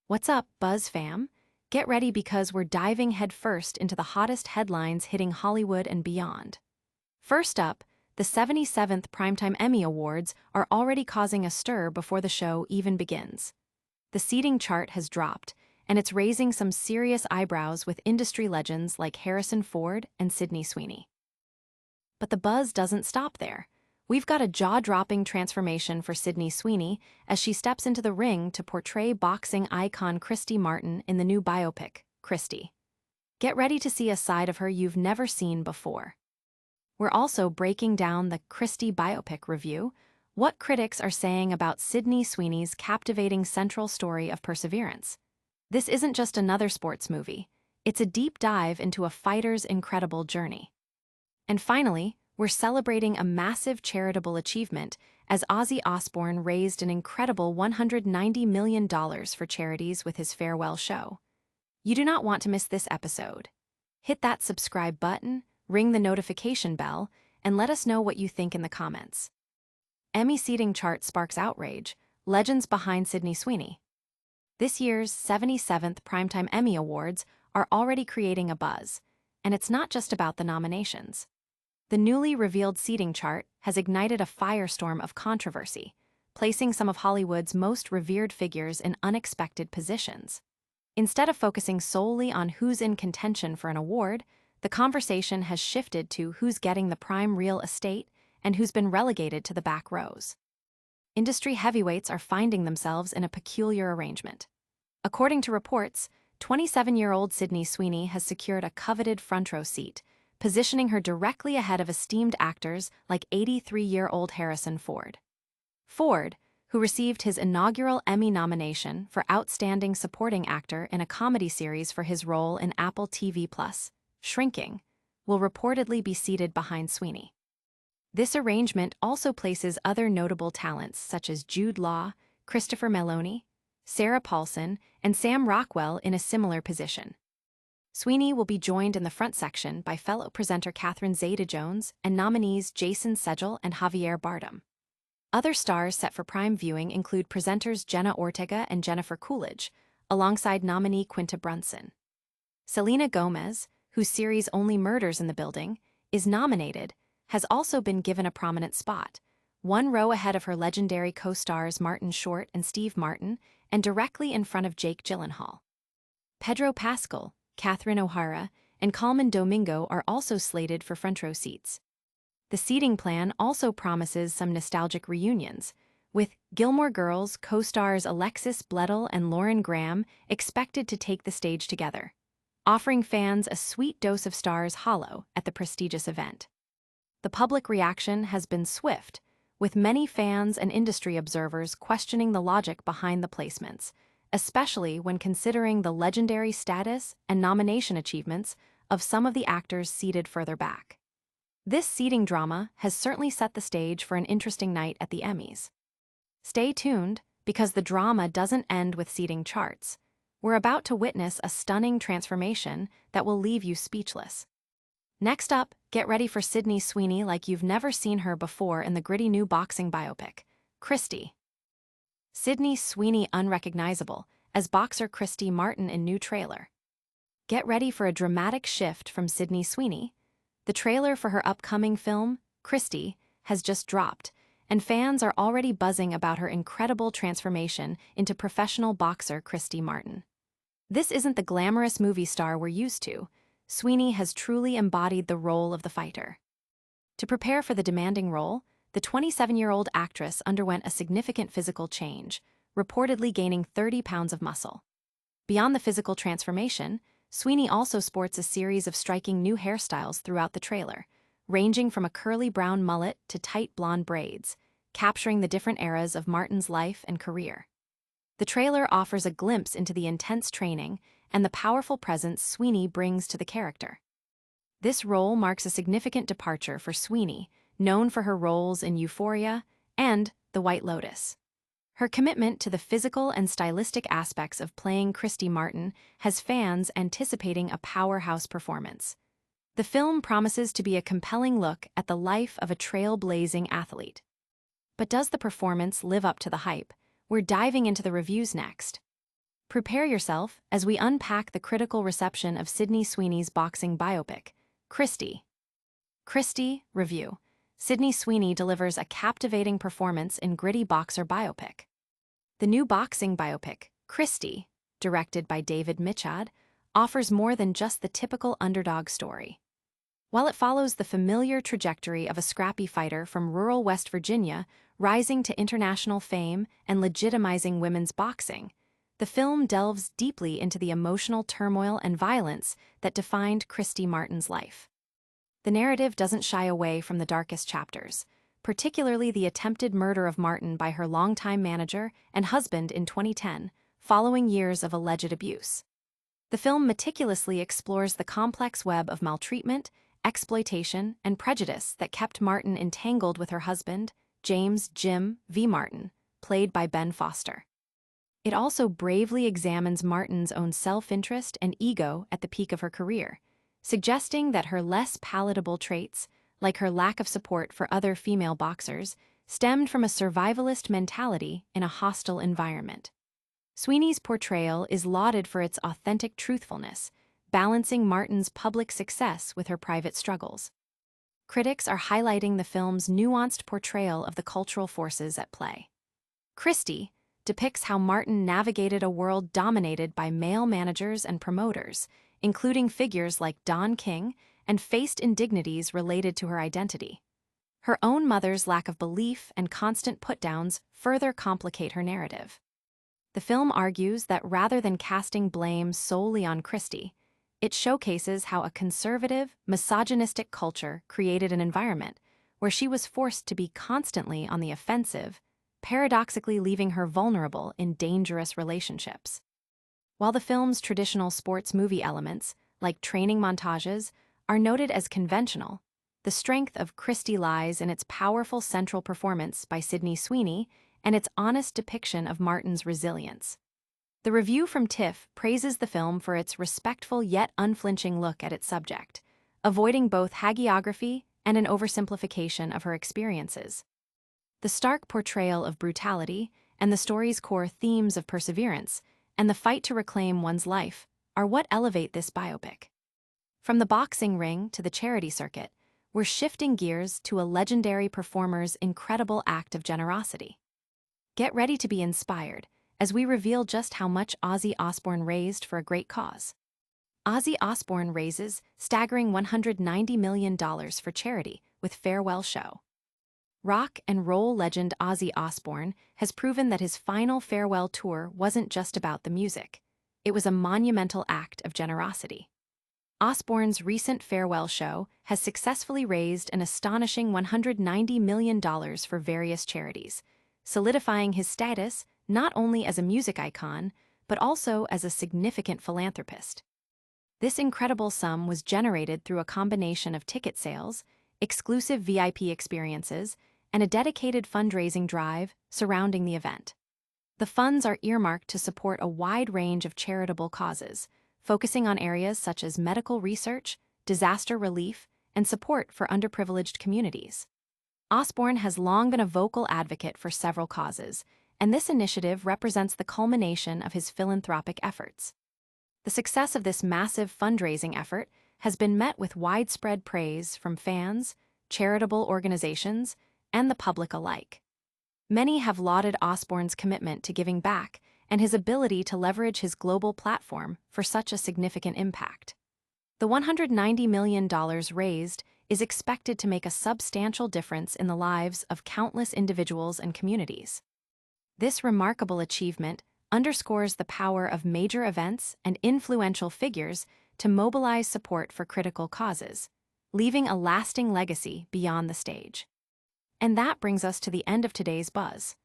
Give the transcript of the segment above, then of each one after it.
What's up, Buzz fam? Get ready because we're diving headfirst into the hottest headlines hitting Hollywood and beyond. First up, the 77th Primetime Emmy Awards are already causing a stir before the show even begins. The seating chart has dropped, and it's raising some serious eyebrows with industry legends like Harrison Ford and Sydney Sweeney. But the buzz doesn't stop there. We've got a jaw-dropping transformation for Sydney Sweeney as she steps into the ring to portray boxing icon Christy Martin in the new biopic, Christy. Get ready to see a side of her you've never seen before. We're also breaking down the Christy biopic review, what critics are saying about Sydney Sweeney's captivating central story of perseverance. This isn't just another sports movie. It's a deep dive into a fighter's incredible journey. And finally, we're celebrating a massive charitable achievement as Ozzy Osbourne raised an incredible $190 million for charities with his farewell show. You do not want to miss this episode. Hit that subscribe button, ring the notification bell, and let us know what you think in the comments. Emmy seating chart sparks outrage, legends behind Sydney Sweeney. This year's 77th Primetime Emmy Awards are already creating a buzz, and it's not just about the nominations. The newly revealed seating chart has ignited a firestorm of controversy, placing some of Hollywood's most revered figures in unexpected positions. Instead of focusing solely on who's in contention for an award, the conversation has shifted to who's getting the prime real estate and who's been relegated to the back rows. Industry heavyweights are finding themselves in a peculiar arrangement. According to reports, 27-year-old Sydney Sweeney has secured a coveted front-row seat, positioning her directly ahead of esteemed actors like 83-year-old Harrison Ford. Ford, who received his inaugural Emmy nomination for Outstanding Supporting Actor in a comedy series for his role in Apple TV+, Shrinking, will reportedly be seated behind Sweeney. This arrangement also places other notable talents such as Jude Law, Christopher Meloni, Sarah Paulson, and Sam Rockwell in a similar position. Sweeney will be joined in the front section by fellow presenter Catherine Zeta-Jones and nominees Jason Segel and Javier Bardem. Other stars set for prime viewing include presenters Jenna Ortega and Jennifer Coolidge, alongside nominee Quinta Brunson. Selena Gomez, whose series Only Murders in the Building is nominated, has also been given a prominent spot, one row ahead of her legendary co-stars Martin Short and Steve Martin, and directly in front of Jake Gyllenhaal. Pedro Pascal, Catherine O'Hara, and Colman Domingo are also slated for front-row seats. The seating plan also promises some nostalgic reunions, with Gilmore Girls co-stars Alexis Bledel and Lauren Graham expected to take the stage together, offering fans a sweet dose of Stars Hollow at the prestigious event. The public reaction has been swift, with many fans and industry observers questioning the logic behind the placements, especially when considering the legendary status and nomination achievements of some of the actors seated further back. This seating drama has certainly set the stage for an interesting night at the Emmys. Stay tuned, because the drama doesn't end with seating charts. We're about to witness a stunning transformation that will leave you speechless. Next up, get ready for Sydney Sweeney like you've never seen her before in the gritty new boxing biopic, Christy. Sydney Sweeney unrecognizable as boxer Christy Martin in new trailer. Get ready for a dramatic shift from Sydney Sweeney. The trailer for her upcoming film, Christy, has just dropped, and fans are already buzzing about her incredible transformation into professional boxer Christy Martin. This isn't the glamorous movie star we're used to. Sweeney has truly embodied the role of the fighter. To prepare for the demanding role, the 27-year-old actress underwent a significant physical change, reportedly gaining 30 pounds of muscle. Beyond the physical transformation, Sweeney also sports a series of striking new hairstyles throughout the trailer, ranging from a curly brown mullet to tight blonde braids, capturing the different eras of Martin's life and career. The trailer offers a glimpse into the intense training and the powerful presence Sweeney brings to the character. This role marks a significant departure for Sweeney, known for her roles in Euphoria and The White Lotus. Her commitment to the physical and stylistic aspects of playing Christy Martin has fans anticipating a powerhouse performance. The film promises to be a compelling look at the life of a trailblazing athlete. But does the performance live up to the hype? We're diving into the reviews next. Prepare yourself as we unpack the critical reception of Sydney Sweeney's boxing biopic, Christy. Christy, review. Sydney Sweeney delivers a captivating performance in gritty boxer biopic. The new boxing biopic, Christy, directed by David Mitchell, offers more than just the typical underdog story. While it follows the familiar trajectory of a scrappy fighter from rural West Virginia rising to international fame and legitimizing women's boxing, the film delves deeply into the emotional turmoil and violence that defined Christy Martin's life. The narrative doesn't shy away from the darkest chapters, particularly the attempted murder of Martin by her longtime manager and husband in 2010, following years of alleged abuse. The film meticulously explores the complex web of maltreatment, exploitation, and prejudice that kept Martin entangled with her husband, James "Jim" V. Martin, played by Ben Foster. It also bravely examines Martin's own self-interest and ego at the peak of her career, suggesting that her less palatable traits, like her lack of support for other female boxers, stemmed from a survivalist mentality in a hostile environment. Sweeney's portrayal is lauded for its authentic truthfulness, balancing Martin's public success with her private struggles. Critics are highlighting the film's nuanced portrayal of the cultural forces at play. Christy depicts how Martin navigated a world dominated by male managers and promoters, including figures like Don King, and faced indignities related to her identity. Her own mother's lack of belief and constant put-downs further complicate her narrative. The film argues that rather than casting blame solely on Christy, it showcases how a conservative, misogynistic culture created an environment where she was forced to be constantly on the offensive, paradoxically leaving her vulnerable in dangerous relationships. While the film's traditional sports movie elements, like training montages, are noted as conventional, the strength of Christy lies in its powerful central performance by Sydney Sweeney and its honest depiction of Martin's resilience. The review from TIFF praises the film for its respectful yet unflinching look at its subject, avoiding both hagiography and an oversimplification of her experiences. The stark portrayal of brutality and the story's core themes of perseverance and the fight to reclaim one's life are what elevate this biopic. From the boxing ring to the charity circuit, we're shifting gears to a legendary performer's incredible act of generosity. Get ready to be inspired as we reveal just how much Ozzy Osbourne raised for a great cause. Ozzy Osbourne raises staggering $190 million for charity with Farewell Show. Rock and roll legend Ozzy Osbourne has proven that his final farewell tour wasn't just about the music. It was a monumental act of generosity. Osbourne's recent farewell show has successfully raised an astonishing $190 million for various charities, solidifying his status not only as a music icon, but also as a significant philanthropist. This incredible sum was generated through a combination of ticket sales, exclusive VIP experiences, and a dedicated fundraising drive surrounding the event. The funds are earmarked to support a wide range of charitable causes, focusing on areas such as medical research, disaster relief, and support for underprivileged communities. Osbourne has long been a vocal advocate for several causes, and this initiative represents the culmination of his philanthropic efforts. The success of this massive fundraising effort has been met with widespread praise from fans, charitable organizations, and the public alike. Many have lauded Osbourne's commitment to giving back and his ability to leverage his global platform for such a significant impact. The $190 million raised is expected to make a substantial difference in the lives of countless individuals and communities. This remarkable achievement underscores the power of major events and influential figures to mobilize support for critical causes, leaving a lasting legacy beyond the stage. And that brings us to the end of today's buzz.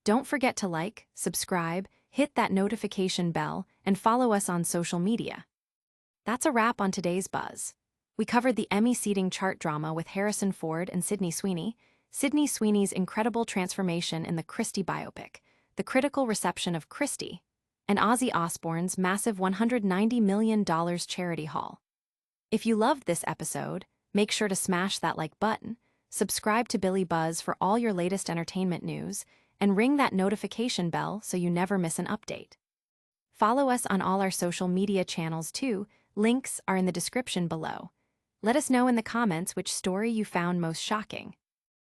Don't forget to like, subscribe, hit that notification bell, and follow us on social media. That's a wrap on today's buzz. We covered the Emmy seating chart drama with Harrison Ford and Sydney Sweeney, Sydney Sweeney's incredible transformation in the Christy biopic, the critical reception of Christy, and Ozzy Osbourne's massive $190 million charity haul. If you loved this episode, make sure to smash that like button, subscribe to Billie Buzz for all your latest entertainment news, and ring that notification bell so you never miss an update. Follow us on all our social media channels too. Links are in the description below. Let us know in the comments which story you found most shocking.